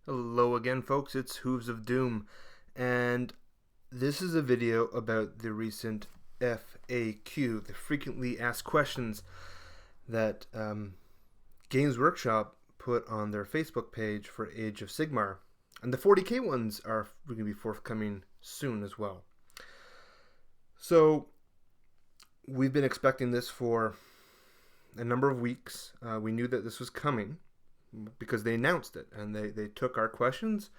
Hello again, folks. It's Hooves of Doom, and this is a video about the recent FAQ, the frequently asked questions that Games Workshop put on their Facebook page for Age of Sigmar. And the 40k ones are going to be forthcoming soon as well. So, we've been expecting this for a number of weeks. We knew that this was coming because they announced it, and they took our questions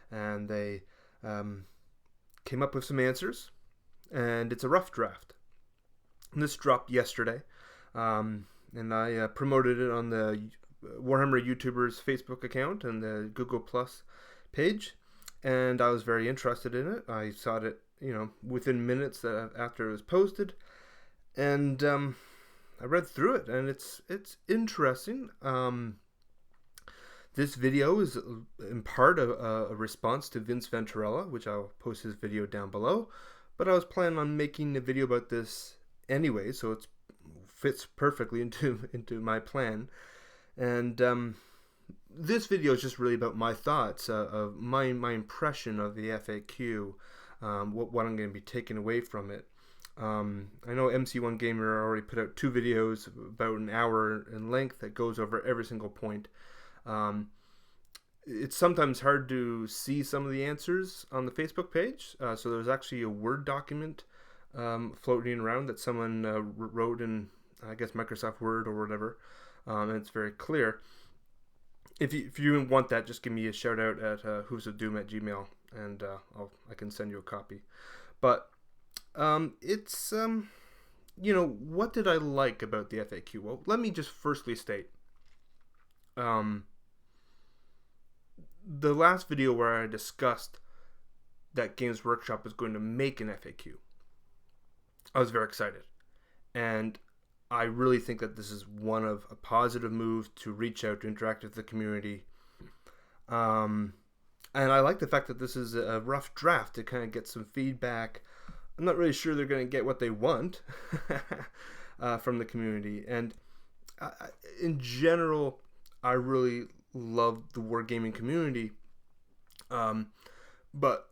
and they came up with some answers, and it's a rough draft. And this dropped yesterday, and I promoted it on the Warhammer YouTubers Facebook account and the Google Plus page, and I was very interested in it. I saw it, within minutes after it was posted, and I read through it, and it's interesting. This video is in part a response to Vince Venturella, which I'll post his video down below. But I was planning on making a video about this anyway, so it fits perfectly into my plan. And this video is just really about my thoughts, of my impression of the FAQ, what I'm going to be taking away from it. I know MC1 Gamer already put out 2 videos about an hour in length that goes over every single point. It's sometimes hard to see some of the answers on the Facebook page, so there's actually a Word document floating around that someone wrote in, I guess, Microsoft Word or whatever, and it's very clear. If you want that, just give me a shout out at hoovesofdoom@gmail, and I can send you a copy. But it's what did I like about the FAQ? Well, let me just firstly state, the last video where I discussed that Games Workshop is going to make an FAQ, I was very excited, and I really think that this is one of a positive move to reach out to interact with the community. And I like the fact that this is a rough draft to kind of get some feedback. I'm not really sure they're going to get what they want from the community. And in general, I really love the wargaming community. But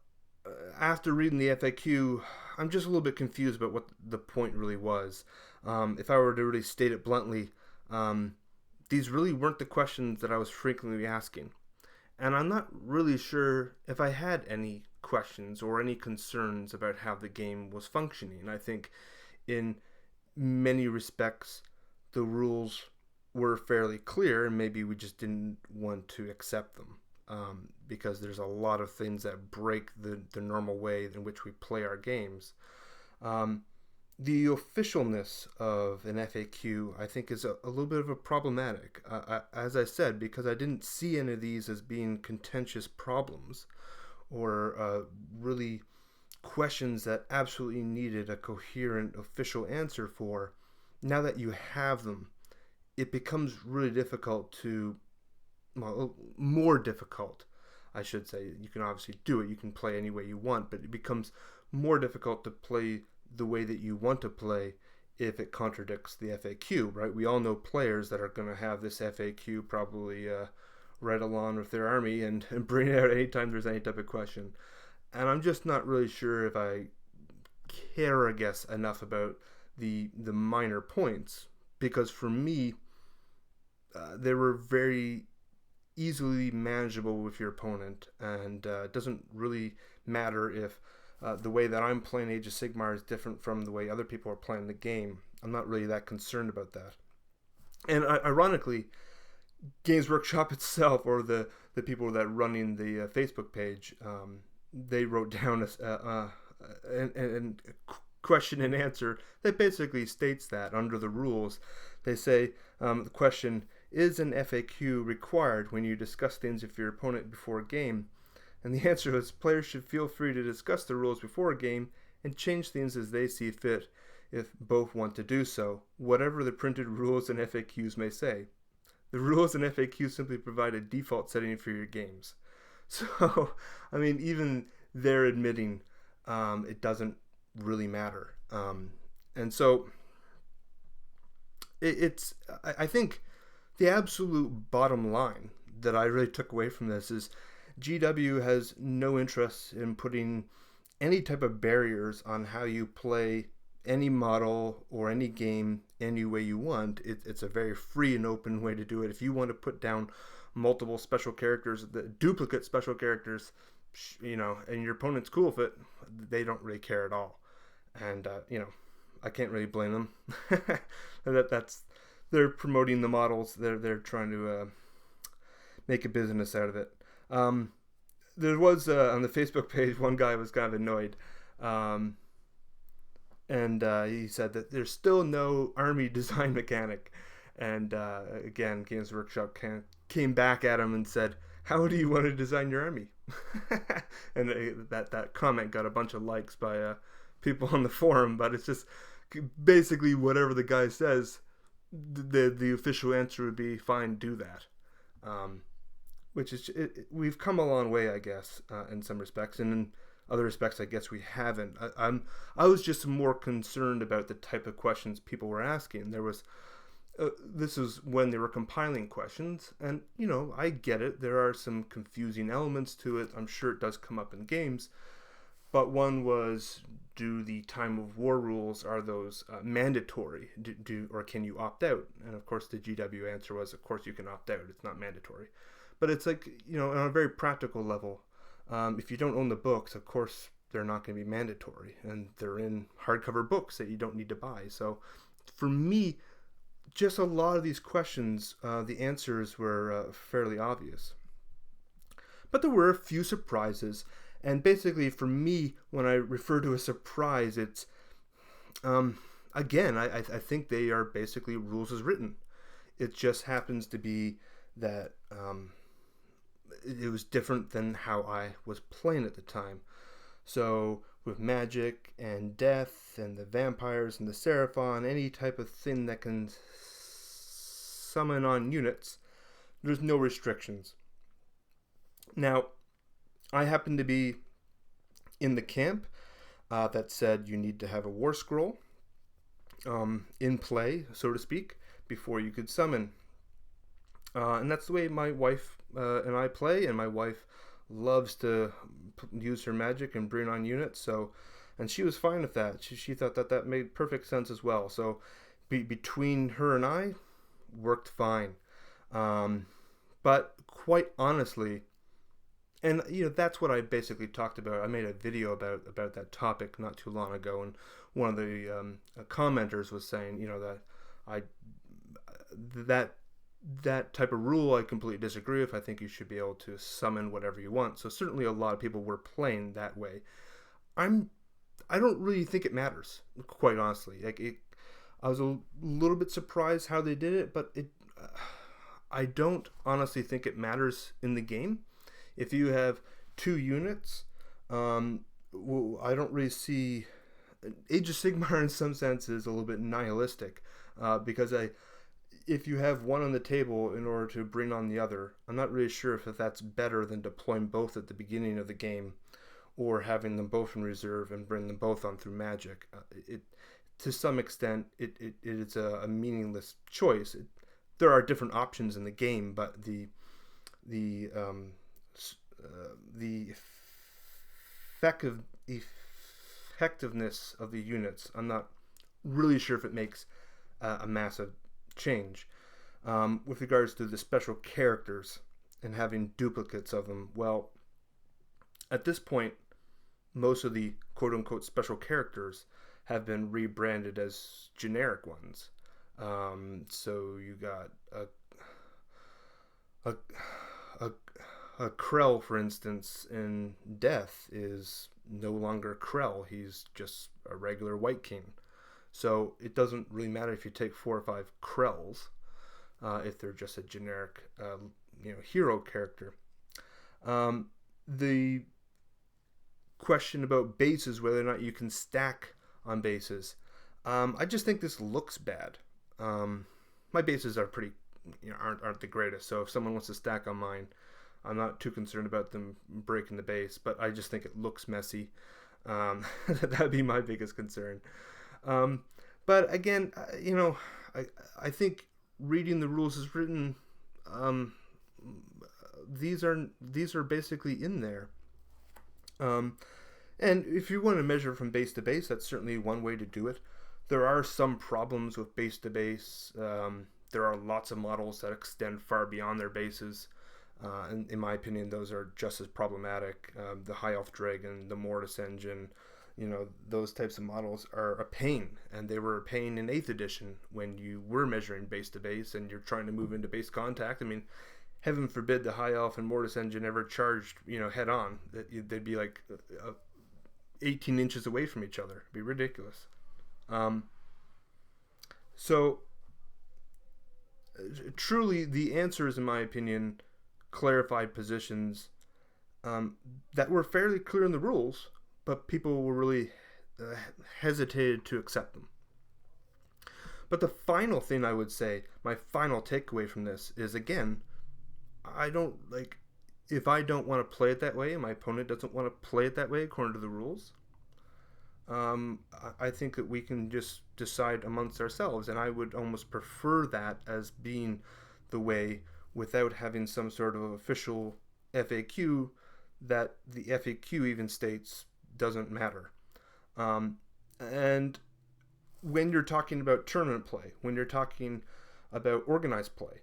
after reading the FAQ, I'm just a little bit confused about what the point really was. If I were to really state it bluntly, these really weren't the questions that I was frequently asking. And I'm not really sure if I had any questions or any concerns about how the game was functioning. I think in many respects the rules were fairly clear, and maybe we just didn't want to accept them, because there's a lot of things that break the normal way in which we play our games. The officialness of an FAQ, I think, is a little bit of a problematic. As I said, because I didn't see any of these as being contentious problems or really questions that absolutely needed a coherent official answer for. Now that you have them, it becomes really difficult more difficult, I should say. You can obviously do it, you can play any way you want, but it becomes more difficult to play the way that you want to play if it contradicts the FAQ, right? We all know players that are going to have this FAQ probably right along with their army and bring it out anytime there's any type of question. And I'm just not really sure if I care, I guess, enough about the minor points, because for me, they were very easily manageable with your opponent, and it doesn't really matter if the way that I'm playing Age of Sigmar is different from the way other people are playing the game. I'm not really that concerned about that. And ironically, Games Workshop itself, or the people that are running the Facebook page, they wrote down a question and answer that basically states that under the rules. They say, the question, is an FAQ required when you discuss things with your opponent before a game? And the answer is, players should feel free to discuss the rules before a game and change things as they see fit if both want to do so, whatever the printed rules and FAQs may say. The rules and FAQs simply provide a default setting for your games. So, I mean, even they're admitting it doesn't really matter. And so, I think the absolute bottom line that I really took away from this is GW has no interest in putting any type of barriers on how you play any model or any game any way you want. It's a very free and open way to do it. If you want to put down multiple special characters, the duplicate special characters, and your opponent's cool with it, they don't really care at all. And I can't really blame them. that's they're promoting the models. They're trying to make a business out of it. There was on the Facebook page, one guy was kind of annoyed, and he said that there's still no army design mechanic. And again, Games Workshop came back at him and said, "How do you want to design your army?" And that comment got a bunch of likes by people on the forum. But it's just basically whatever the guy says. The official answer would be, "Fine, do that." Which is, we've come a long way, I guess, in some respects, and in other respects, I guess we haven't. I was just more concerned about the type of questions people were asking. There was, this was when they were compiling questions, and I get it. There are some confusing elements to it. I'm sure it does come up in games, but one was, do the time of war rules, are those mandatory? Or can you opt out? And of course, the GW answer was, of course you can opt out. It's not mandatory. But it's like, on a very practical level, if you don't own the books, of course, they're not going to be mandatory. And they're in hardcover books that you don't need to buy. So for me, just a lot of these questions, the answers were fairly obvious. But there were a few surprises. And basically, for me, when I refer to a surprise, it's, again, I think they are basically rules as written. It just happens to be that it was different than how I was playing at the time. So with magic and death and the vampires and the Seraphon, any type of thing that can summon on units, there's no restrictions. Now, I happen to be in the camp that said you need to have a war scroll in play, so to speak, before you could summon. And that's the way my wife and I play, and my wife loves to use her magic and bring on units, and she was fine with that. She thought that made perfect sense as well. So between her and I, worked fine. But quite honestly, and that's what I basically talked about. I made a video about that topic not too long ago, and one of the commenters was saying, that type of rule I completely disagree with. I think you should be able to summon whatever you want. So certainly a lot of people were playing that way. I don't really think it matters, quite honestly. I was a little bit surprised how they did it, but I don't honestly think it matters in the game. If you have 2 units, I don't really see. Age of Sigmar in some sense is a little bit nihilistic, because if you have one on the table in order to bring on the other, I'm not really sure if that's better than deploying both at the beginning of the game, or having them both in reserve and bring them both on through magic. To some extent, it is a meaningless choice. There are different options in the game, but the effectiveness of the units, I'm not really sure if it makes a massive change. With regards to the special characters and having duplicates of them, well, at this point, most of the quote-unquote special characters have been rebranded as generic ones. So you got a Krell, for instance, in Death is no longer Krell. He's just a regular White King. So it doesn't really matter if you take 4 or 5 Krells, if they're just a generic, hero character. The question about bases, whether or not you can stack on bases, I just think this looks bad. My bases are pretty, aren't the greatest. So if someone wants to stack on mine, I'm not too concerned about them breaking the base, but I just think it looks messy. That'd be my biggest concern. But again, I think reading the rules as written, these are basically in there. And if you want to measure from base to base, that's certainly one way to do it. There are some problems with base to base. There are lots of models that extend far beyond their bases. And in my opinion, those are just as problematic. The High Elf Dragon, the Mortis Engine, those types of models are a pain, and they were a pain in 8th edition when you were measuring base to base and you're trying to move into base contact. I mean, heaven forbid the High Elf and Mortis Engine ever charged, head on. They'd be like 18 inches away from each other. It'd be ridiculous. So truly, the answer is, in my opinion, clarified positions that were fairly clear in the rules, but people were really hesitated to accept them. But the final thing I would say, my final takeaway from this is, again, if I don't want to play it that way and my opponent doesn't want to play it that way according to the rules, I think that we can just decide amongst ourselves, and I would almost prefer that as being the way, without having some sort of official FAQ that the FAQ even states doesn't matter. And when you're talking about tournament play, when you're talking about organized play,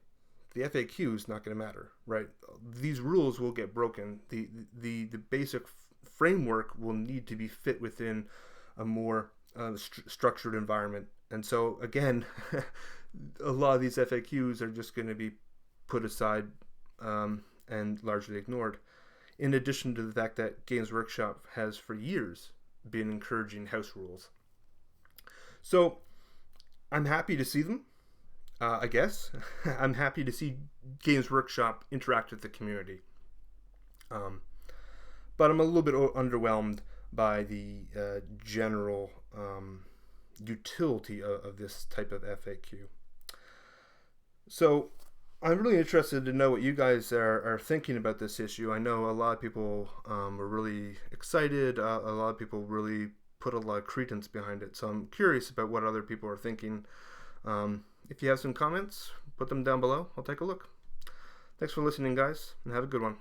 the FAQ is not going to matter, right? These rules will get broken. The basic framework will need to be fit within a more structured environment. And so, again, a lot of these FAQs are just going to be put aside and largely ignored. In addition to the fact that Games Workshop has for years been encouraging house rules. So I'm happy to see them, I guess. I'm happy to see Games Workshop interact with the community. But I'm a little bit underwhelmed by the general utility of this type of FAQ. So I'm really interested to know what you guys are thinking about this issue. I know a lot of people were really excited. A lot of people really put a lot of credence behind it. So I'm curious about what other people are thinking. If you have some comments, put them down below. I'll take a look. Thanks for listening, guys, and have a good one.